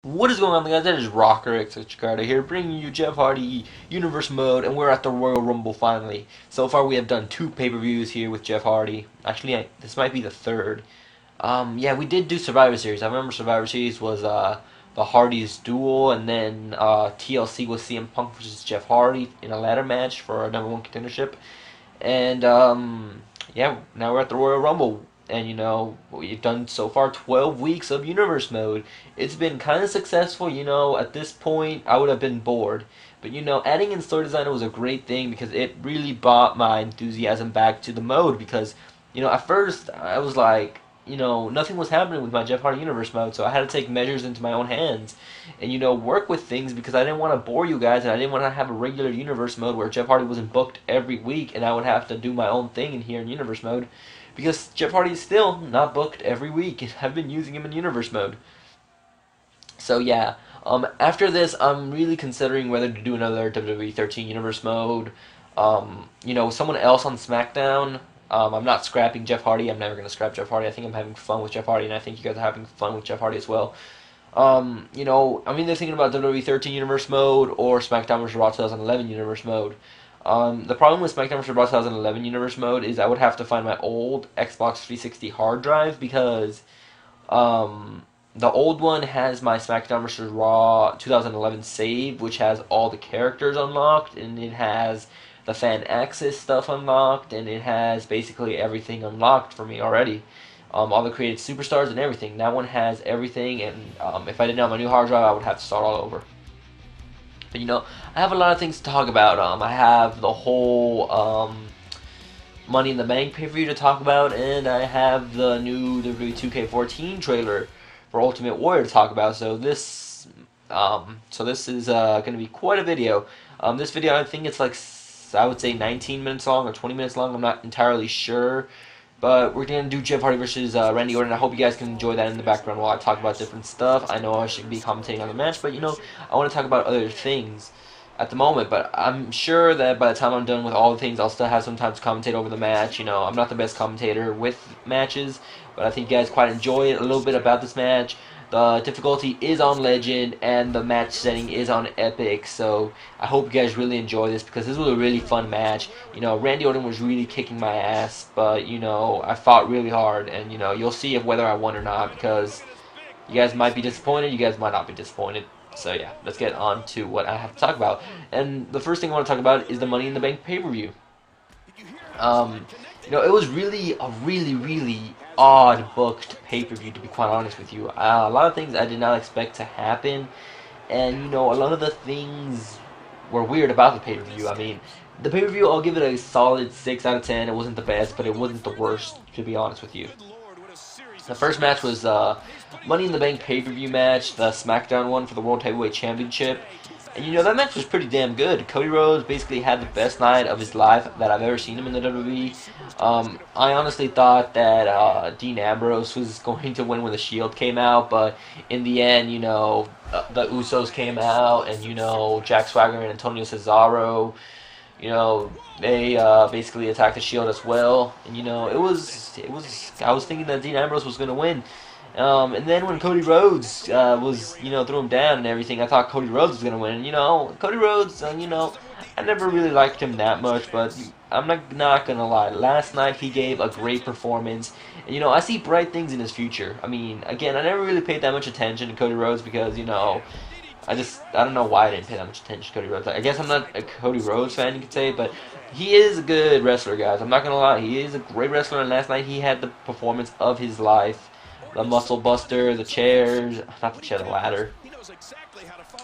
What is going on, guys? That is Rocker X Chicago here, bringing you Jeff Hardy Universe Mode, and we're at the Royal Rumble finally. So far, we have done 2 pay-per-views here with Jeff Hardy. Actually, this might be the third. Yeah, we did do Survivor Series. I remember Survivor Series was the Hardys duel, and then TLC was CM Punk versus Jeff Hardy in a ladder match for a #1 contendership. And yeah, now we're at the Royal Rumble. And we've done so far 12 weeks of Universe Mode. It's been kind of successful. At this point, I would have been bored. But adding in story designer was a great thing because it really brought my enthusiasm back to the mode. Because, at first, I was like, nothing was happening with my Jeff Hardy Universe Mode. So I had to take measures into my own hands and, work with things because I didn't want to bore you guys and I didn't want to have a regular Universe Mode where Jeff Hardy wasn't booked every week and I would have to do my own thing in here in Universe Mode because Jeff Hardy is still not booked every week, and I've been using him in Universe Mode. So yeah, after this, I'm really considering whether to do another WWE 13 Universe Mode. Someone else on SmackDown. I'm not scrapping Jeff Hardy. I'm never gonna scrap Jeff Hardy. I think I'm having fun with Jeff Hardy, and I think you guys are having fun with Jeff Hardy as well. I'm either thinking about WWE 13 Universe Mode or SmackDown vs. Raw 2011 Universe Mode. The problem with SmackDown vs. Raw 2011 Universe Mode is I would have to find my old Xbox 360 hard drive because the old one has my SmackDown vs. Raw 2011 save, which has all the characters unlocked, and it has the fan access stuff unlocked, and it has basically everything unlocked for me already. All the created superstars and everything. That one has everything, and if I didn't have my new hard drive, I would have to start all over. But I have a lot of things to talk about. I have the whole Money in the Bank pay-per-view to talk about, and I have the new WWE 2K14 trailer for Ultimate Warrior to talk about. So this is going to be quite a video. This video, I think it's like, I would say 19 minutes long or 20 minutes long. I'm not entirely sure. But we're going to do Jeff Hardy versus Randy Orton. I hope you guys can enjoy that in the background while I talk about different stuff. I know I should be commentating on the match, but I want to talk about other things at the moment. But I'm sure that by the time I'm done with all the things, I'll still have some time to commentate over the match. I'm not the best commentator with matches, but I think you guys quite enjoy it a little bit about this match. The difficulty is on Legend, and the match setting is on Epic, so I hope you guys really enjoy this because this was a really fun match. Randy Orton was really kicking my ass, but, I fought really hard, and, you'll see if whether I won or not because you guys might be disappointed, you guys might not be disappointed. So, yeah, let's get on to what I have to talk about. And the first thing I want to talk about is the Money in the Bank pay-per-view. Um, it was really a really odd booked pay-per-view, to be quite honest with you. A lot of things I did not expect to happen, and a lot of the things were weird about the pay-per-view. I mean, the pay-per-view, I'll give it a solid 6 out of 10. It wasn't the best, but it wasn't the worst, to be honest with you. The first match was Money in the Bank pay-per-view match, the SmackDown one for the World Heavyweight Championship. And that match was pretty damn good. Cody Rhodes basically had the best night of his life that I've ever seen him in the WWE. I honestly thought that Dean Ambrose was going to win when the Shield came out, but in the end, the Usos came out, and Jack Swagger and Antonio Cesaro, they basically attacked the Shield as well, and it was. I was thinking that Dean Ambrose was going to win. And then when Cody Rhodes was, threw him down and everything, I thought Cody Rhodes was going to win. And, Cody Rhodes, I never really liked him that much, but I'm not going to lie. Last night he gave a great performance. And, I see bright things in his future. I mean, again, I never really paid that much attention to Cody Rhodes because, I don't know why I didn't pay that much attention to Cody Rhodes. I guess I'm not a Cody Rhodes fan, you could say, but he is a good wrestler, guys. I'm not going to lie. He is a great wrestler, and last night he had the performance of his life. The muscle buster, the chairs, not the chair, the ladder.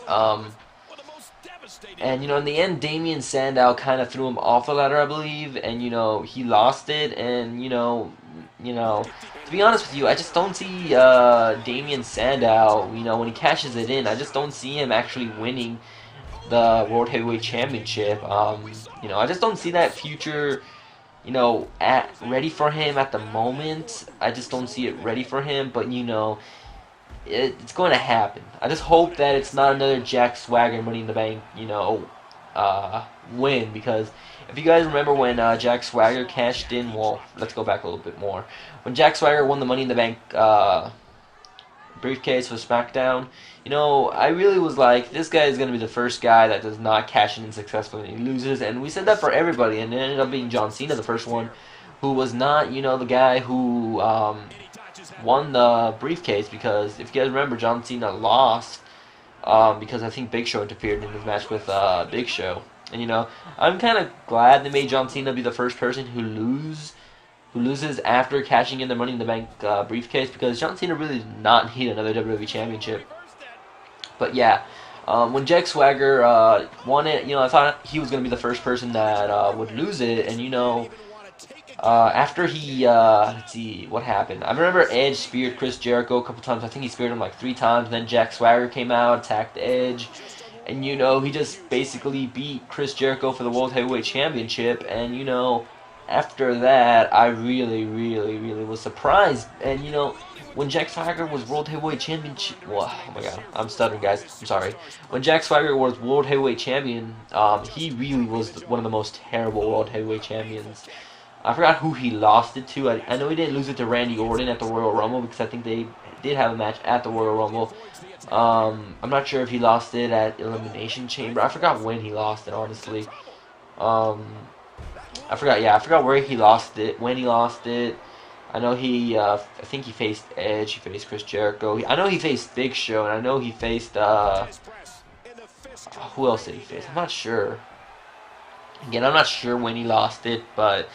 Um, and in the end, Damian Sandow kind of threw him off the ladder, I believe, and he lost it. And to be honest with you, I just don't see Damian Sandow. When he cashes it in, I just don't see him actually winning the World Heavyweight Championship. I just don't see that future ready for him at the moment. I just don't see it ready for him, but it's going to happen. I just hope that it's not another Jack Swagger Money in the Bank, win, because if you guys remember when Jack Swagger cashed in, well, let's go back a little bit more. When Jack Swagger won the Money in the Bank briefcase for SmackDown. You know, I really was like, this guy is going to be the first guy that does not cash in successfully and he loses. And we said that for everybody, and it ended up being John Cena, the first one, who was not, you know, the guy who won the briefcase. Because if you guys remember, John Cena lost because I think Big Show interfered in his match with Big Show. And, you know, I'm kind of glad they made John Cena be the first person who loses after cashing in the Money in the Bank briefcase, because John Cena really did not need another WWE Championship. But yeah, when Jack Swagger won it, you know, I thought he was going to be the first person that would lose it. And, you know, after he, let's see, what happened? I remember Edge speared Chris Jericho a couple times. I think he speared him like 3 times. Then Jack Swagger came out, attacked Edge. And, you know, he just basically beat Chris Jericho for the World Heavyweight Championship. And, you know, after that, I really was surprised. And, you know, when Jack Swagger was World Heavyweight Champion, oh my god, I'm stuttering, guys. I'm sorry. When Jack Swagger was World Heavyweight Champion, he really was one of the most terrible World Heavyweight Champions. I forgot who he lost it to. I know he didn't lose it to Randy Orton at the Royal Rumble, because I think they did have a match at the Royal Rumble. I'm not sure if he lost it at Elimination Chamber. I forgot when he lost it, honestly. I forgot where he lost it, when he lost it. I know I think he faced Edge, he faced Chris Jericho. I know he faced Big Show, and I know he faced, who else did he face? I'm not sure. Again, I'm not sure when he lost it, but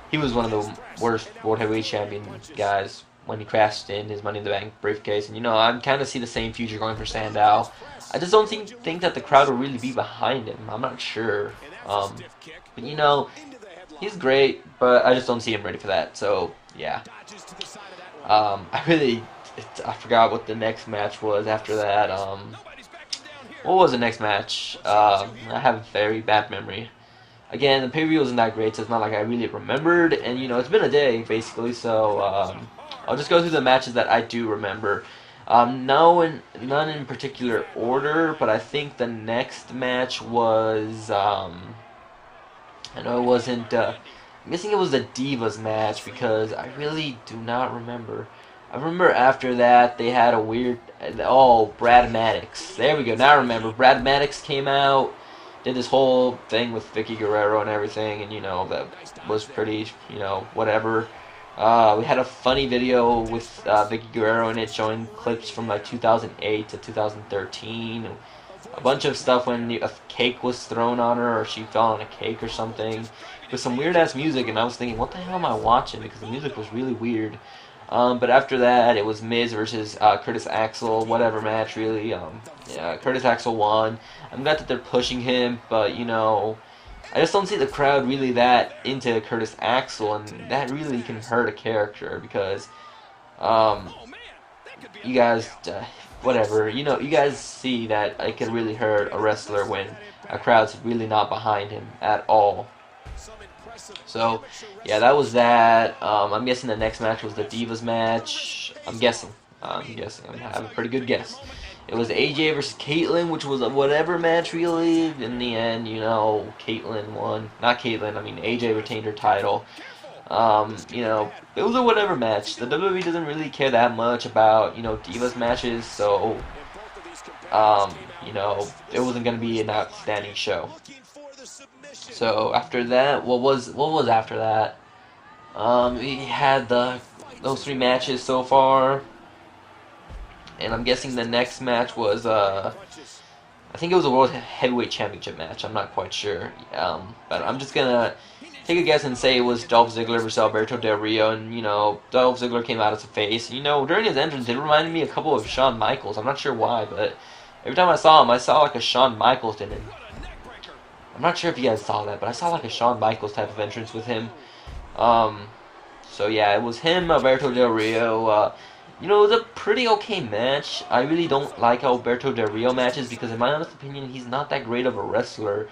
he was one of the worst World Heavyweight Champion guys when he crashed in his Money in the Bank briefcase. And, you know, I kind of see the same future going for Sandow. I just don't think that the crowd will really be behind him. I'm not sure. But, you know, he's great, but I just don't see him ready for that. So, yeah. I forgot what the next match was after that. What was the next match? I have a very bad memory. Again, the pay-per-view wasn't that great, so it's not like I really remembered. And, you know, it's been a day, basically, so I'll just go through the matches that I do remember. None in particular order, but I think the next match was, I know it wasn't, I'm guessing it was the Divas match, because I really do not remember. I remember after that, they had a weird, Brad Maddox. There we go, now I remember. Brad Maddox came out, did this whole thing with Vicky Guerrero and everything, and, you know, that was pretty, you know, whatever. We had a funny video with Vicky Guerrero in it, showing clips from like 2008 to 2013. A bunch of stuff when a cake was thrown on her, or she fell on a cake or something, with some weird ass music. And I was thinking, what the hell am I watching? Because the music was really weird. But after that, it was Miz versus Curtis Axel, whatever match, really. Yeah, Curtis Axel won. I'm glad that they're pushing him, but, you know, I just don't see the crowd really that into Curtis Axel, and that really can hurt a character, because, you guys, whatever, you know, you guys see that it can really hurt a wrestler when a crowd's really not behind him at all. So, yeah, that was that. I'm guessing the next match was the Divas match. I'm guessing. I have a pretty good guess. It was AJ versus Caitlyn, which was a whatever match, really. In the end, you know, Caitlyn won. Not Caitlyn, I mean AJ retained her title. You know, it was a whatever match. The WWE doesn't really care that much about, you know, Divas matches, so, you know, it wasn't going to be an outstanding show. So after that, what was after that? We had those 3 matches so far, and I'm guessing the next match was I think it was a World Heavyweight Championship match. I'm not quite sure, but I'm just gonna take a guess and say it was Dolph Ziggler versus Alberto Del Rio. And, you know, Dolph Ziggler came out as a face. You know, during his entrance, it reminded me a couple of Shawn Michaels. I'm not sure why, but every time I saw him, I saw like a Shawn Michaels in him. I'm not sure if you guys saw that, but I saw like a Shawn Michaels type of entrance with him. So yeah, it was him, Alberto Del Rio. You know, it was a pretty okay match. I really don't like Alberto Del Rio matches, because in my honest opinion, he's not that great of a wrestler.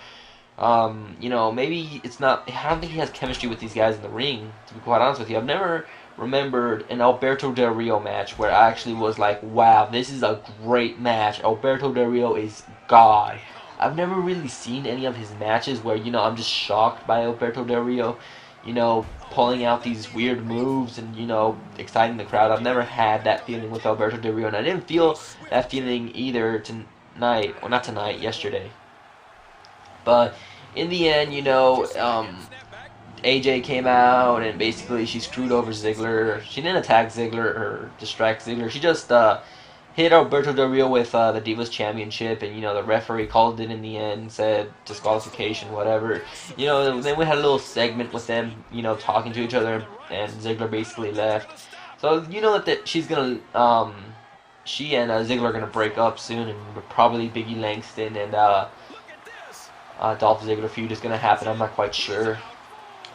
You know, maybe it's not, I don't think he has chemistry with these guys in the ring, to be quite honest with you. I've never remembered an Alberto Del Rio match where I actually was like, wow, this is a great match. Alberto Del Rio is God. I've never really seen any of his matches where, you know, I'm just shocked by Alberto Del Rio. you know, pulling out these weird moves and, you know, exciting the crowd. I've never had that feeling with Alberto Del Rio, and I didn't feel that feeling either tonight, or not tonight, yesterday. But in the end, you know, AJ came out and basically she screwed over Ziggler. She didn't attack Ziggler or distract Ziggler. She just hit Alberto Del Rio with the Divas Championship, and you know the referee called it in the end, said disqualification, whatever. You know, then we had a little segment with them, you know, talking to each other, and Ziggler basically left. So you know that she's gonna, she and Ziggler are gonna break up soon, and probably Biggie Langston and Dolph Ziggler feud is gonna happen. I'm not quite sure.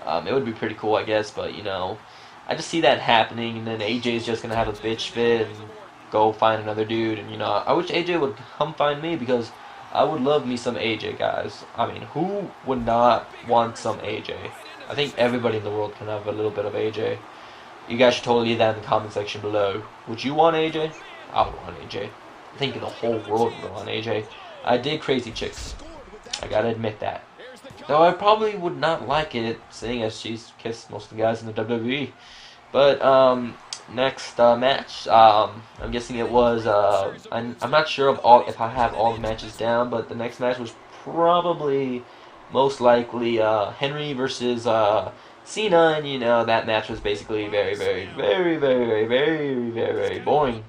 It would be pretty cool, I guess, but you know, I just see that happening, and then AJ's just gonna have a bitch fit and go find another dude, and you know, I wish AJ would come find me because I would love me some AJ, guys. I mean, who would not want some AJ? I think everybody in the world can have a little bit of AJ. You guys should totally leave that in the comment section below. Would you want AJ? I would want AJ. I think the whole world would want AJ. I dig Crazy Chicks. I gotta admit that. Though I probably would not like it, seeing as she's kissed most of the guys in the WWE. But, next match, I'm guessing it was, I'm not sure if I have all the matches down, but the next match was probably, most likely, Henry versus, Cena, and you know, that match was basically very, very, very, very, very, very, very boring.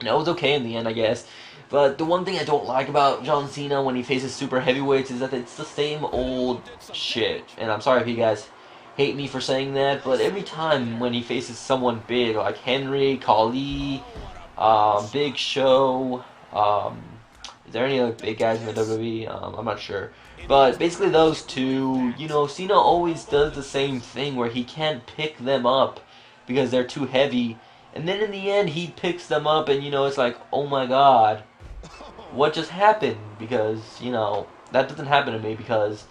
You know, it was okay in the end, I guess. But the one thing I don't like about John Cena when he faces super heavyweights is that it's the same old shit. And I'm sorry if you guys hate me for saying that, but every time when he faces someone big, like Henry, Khali, Big Show, is there any other big guys in the WWE? I'm not sure. But basically those two, you know, Cena always does the same thing where he can't pick them up because they're too heavy. And then in the end, he picks them up, and you know, it's like, oh my god, what just happened? Because, you know, that doesn't happen to me because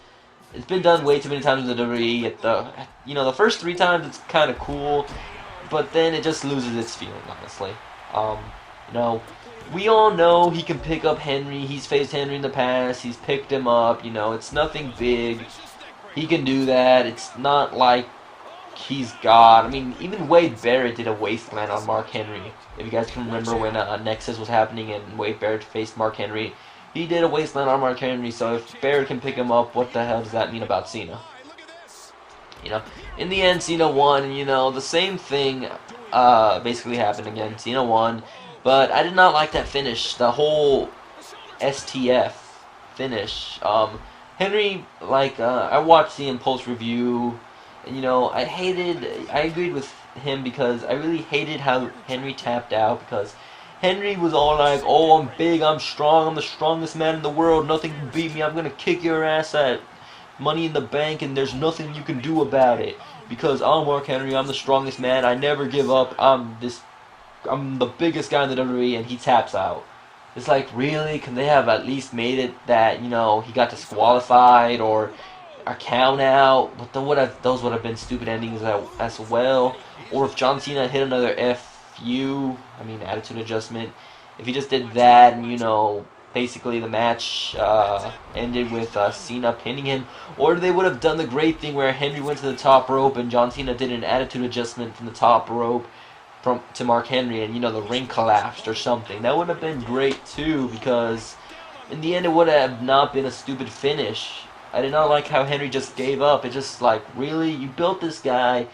it's been done way too many times in the WWE. The first 3 times it's kind of cool, but then it just loses its feeling, honestly. You know, we all know he can pick up Henry. He's faced Henry in the past. He's picked him up. You know, it's nothing big. He can do that. It's not like he's God. I mean, even Wade Barrett did a wasteland on Mark Henry. If you guys can remember when Nexus was happening and Wade Barrett faced Mark Henry, he did a wasteland on Mark Henry. So if Barrett can pick him up, what the hell does that mean about Cena? You know, in the end, Cena won. And, you know, the same thing basically happened again. Cena won, but I did not like that finish. The whole STF finish. Henry, like, I watched the Impulse review. And, you know, I agreed with him because I really hated how Henry tapped out, because Henry was all like, oh, I'm big, I'm strong, I'm the strongest man in the world, nothing can beat me, I'm gonna kick your ass at Money in the Bank, and there's nothing you can do about it, because I'm Mark Henry, I'm the strongest man, I never give up, I'm the biggest guy in the WWE, and he taps out. It's like, really? Can they have at least made it that, you know, he got disqualified, or a count out? But those would have been stupid endings as well. Or if John Cena hit another FU, I mean attitude adjustment, if he just did that, and you know, basically the match ended with Cena pinning him, or they would have done the great thing where Henry went to the top rope and John Cena did an attitude adjustment from the top rope to Mark Henry, and you know, the ring collapsed or something. That would have been great too, because in the end it would have not been a stupid finish. I did not like how Henry just gave up. It just like, really? You built this guy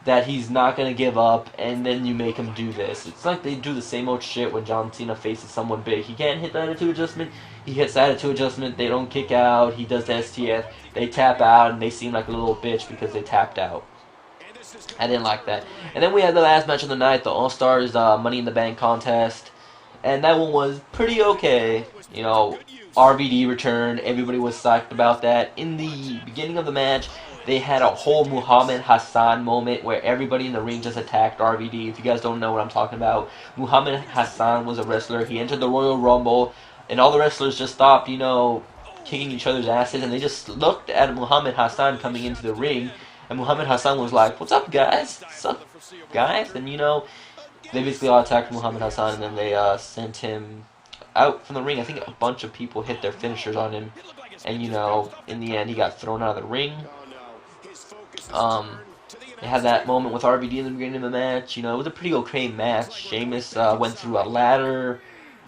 that he's not going to give up, and then you make him do this. It's like they do the same old shit when John Cena faces someone big. He can't hit the attitude adjustment. He hits the attitude adjustment. They don't kick out. He does the STF. They tap out, and they seem like a little bitch because they tapped out. I didn't like that. And then we had the last match of the night, the All-Stars Money in the Bank contest. And that one was pretty okay. You know, RVD returned. Everybody was psyched about that. In the beginning of the match, they had a whole Muhammad Hassan moment where everybody in the ring just attacked RVD. If you guys don't know what I'm talking about, Muhammad Hassan was a wrestler. He entered the Royal Rumble, and all the wrestlers just stopped, you know, kicking each other's asses, and they just looked at Muhammad Hassan coming into the ring, and Muhammad Hassan was like, "What's up, guys? What's up, guys?" And, you know, they basically all attacked Muhammad Hassan, and then they sent him out from the ring. I think a bunch of people hit their finishers on him, and, you know, in the end, he got thrown out of the ring. Um, they had that moment with RVD in the beginning of the match. You know, it was a pretty okay match. Sheamus went through a ladder.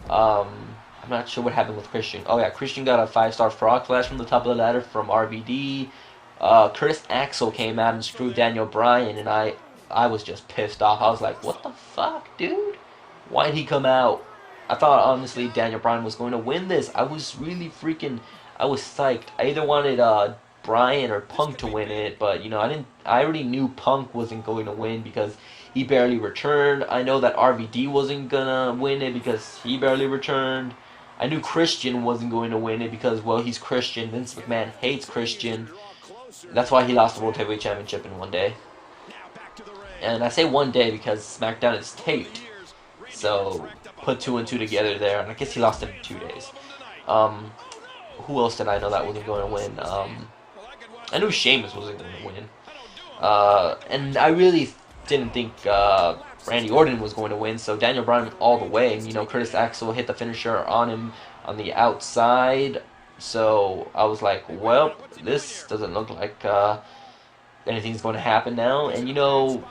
I'm not sure what happened with Christian. Oh yeah, Christian got a 5-star frog flash from the top of the ladder from RVD. Curtis Axel came out and screwed Daniel Bryan, and I was just pissed off. I was like, what the fuck, dude? Why did he come out? I thought honestly Daniel Bryan was going to win this. I was really freaking. I was psyched. I either wanted Bryan or Punk to win it, but you know I already knew Punk wasn't going to win because he barely returned. I know that RVD wasn't gonna win it because he barely returned. I knew Christian wasn't going to win it because, well, he's Christian. Vince McMahon hates Christian. That's why he lost the World Heavyweight Championship in one day. And I say one day because SmackDown is taped. So, put 2 and 2 together there. And I guess he lost it in 2 days. Who else did I know that wasn't going to win? I knew Sheamus wasn't going to win. And I really didn't think Randy Orton was going to win, so Daniel Bryan all the way. And, you know, Curtis Axel hit the finisher on him on the outside. So I was like, well, this doesn't look like anything's going to happen now. And, you know,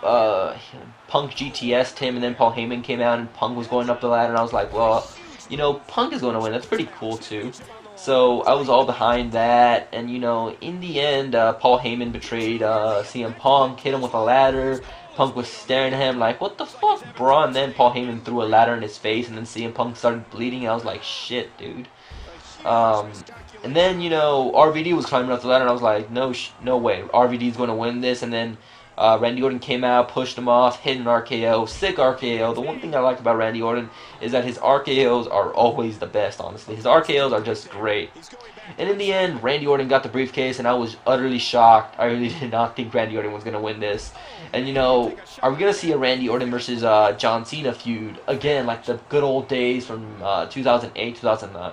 Punk GTS'd him, and then Paul Heyman came out, and Punk was going up the ladder, and I was like, well, you know, Punk is going to win. That's pretty cool, too. So I was all behind that, and, you know, in the end, Paul Heyman betrayed CM Punk, hit him with a ladder. Punk was staring at him like, what the fuck, bro? And then Paul Heyman threw a ladder in his face, and then CM Punk started bleeding. I was like, shit, dude. And then, you know, RVD was climbing up the ladder, and I was like, no way. RVD's going to win this. And then Randy Orton came out, pushed him off, hit an RKO, sick RKO. The one thing I like about Randy Orton is that his RKOs are always the best, honestly. His RKOs are just great. And in the end, Randy Orton got the briefcase, and I was utterly shocked. I really did not think Randy Orton was going to win this. And, you know, are we going to see a Randy Orton versus John Cena feud again, like the good old days from 2008, 2009?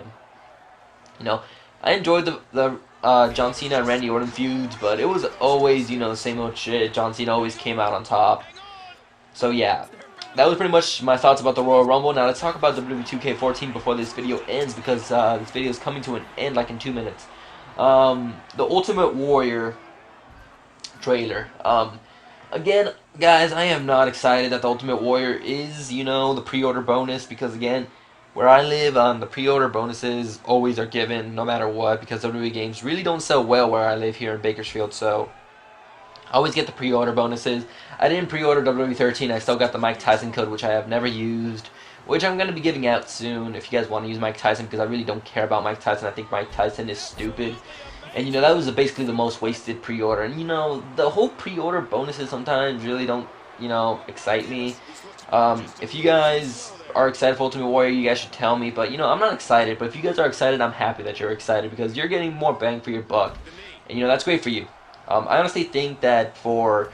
You know, I enjoyed the John Cena and Randy Orton feuds, but it was always, you know, the same old shit. John Cena always came out on top. So, yeah. That was pretty much my thoughts about the Royal Rumble. Now let's talk about WWE 2K14 before this video ends, because this video is coming to an end like in 2 minutes. The Ultimate Warrior trailer. Again, guys, I am not excited that the Ultimate Warrior is, you know, the pre-order bonus, because again, where I live, the pre-order bonuses always are given no matter what, because WWE games really don't sell well where I live here in Bakersfield, so I always get the pre-order bonuses. I didn't pre-order WWE 13. I still got the Mike Tyson code, which I have never used, which I'm going to be giving out soon if you guys want to use Mike Tyson, because I really don't care about Mike Tyson. I think Mike Tyson is stupid. And, you know, that was basically the most wasted pre-order. And, you know, the whole pre-order bonuses sometimes really don't, you know, excite me. If you guys are excited for Ultimate Warrior, you guys should tell me. But, you know, I'm not excited. But if you guys are excited, I'm happy that you're excited, because you're getting more bang for your buck. And, you know, that's great for you. I honestly think that for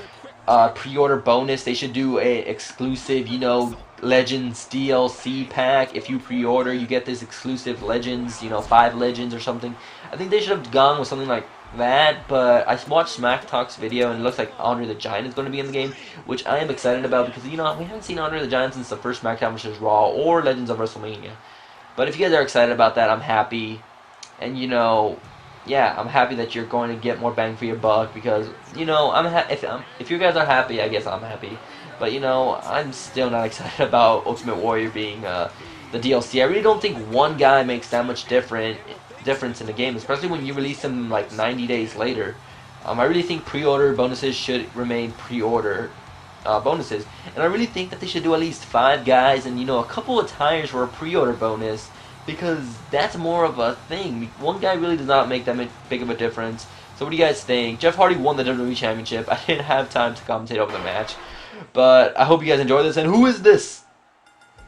pre-order bonus, they should do a exclusive, you know, Legends DLC pack. If you pre-order, you get this exclusive Legends, you know, 5 Legends or something. I think they should have gone with something like that, but I watched Smack Talk's video, and it looks like Andre the Giant is going to be in the game, which I am excited about, because, you know, we haven't seen Andre the Giant since the first SmackDown vs. Raw or Legends of WrestleMania. But if you guys are excited about that, I'm happy. And, you know, yeah, I'm happy that you're going to get more bang for your buck, because, you know, if you guys are happy, I guess I'm happy. But, you know, I'm still not excited about Ultimate Warrior being the DLC. I really don't think one guy makes that much difference in the game, especially when you release them like 90 days later. I really think pre-order bonuses should remain pre-order bonuses, and I really think that they should do at least 5 guys and, you know, a couple of tires for a pre-order bonus, because that's more of a thing. One guy really does not make that big of a difference. So what do you guys think? Jeff Hardy won the WWE Championship. I didn't have time to commentate over the match, but I hope you guys enjoyed this. And who is this?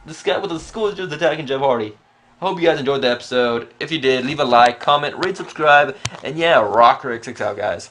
This guy with the skull is just attacking Jeff Hardy. I hope you guys enjoyed the episode. If you did, leave a like, comment, rate, subscribe, and yeah, rock Rick 6 out, guys.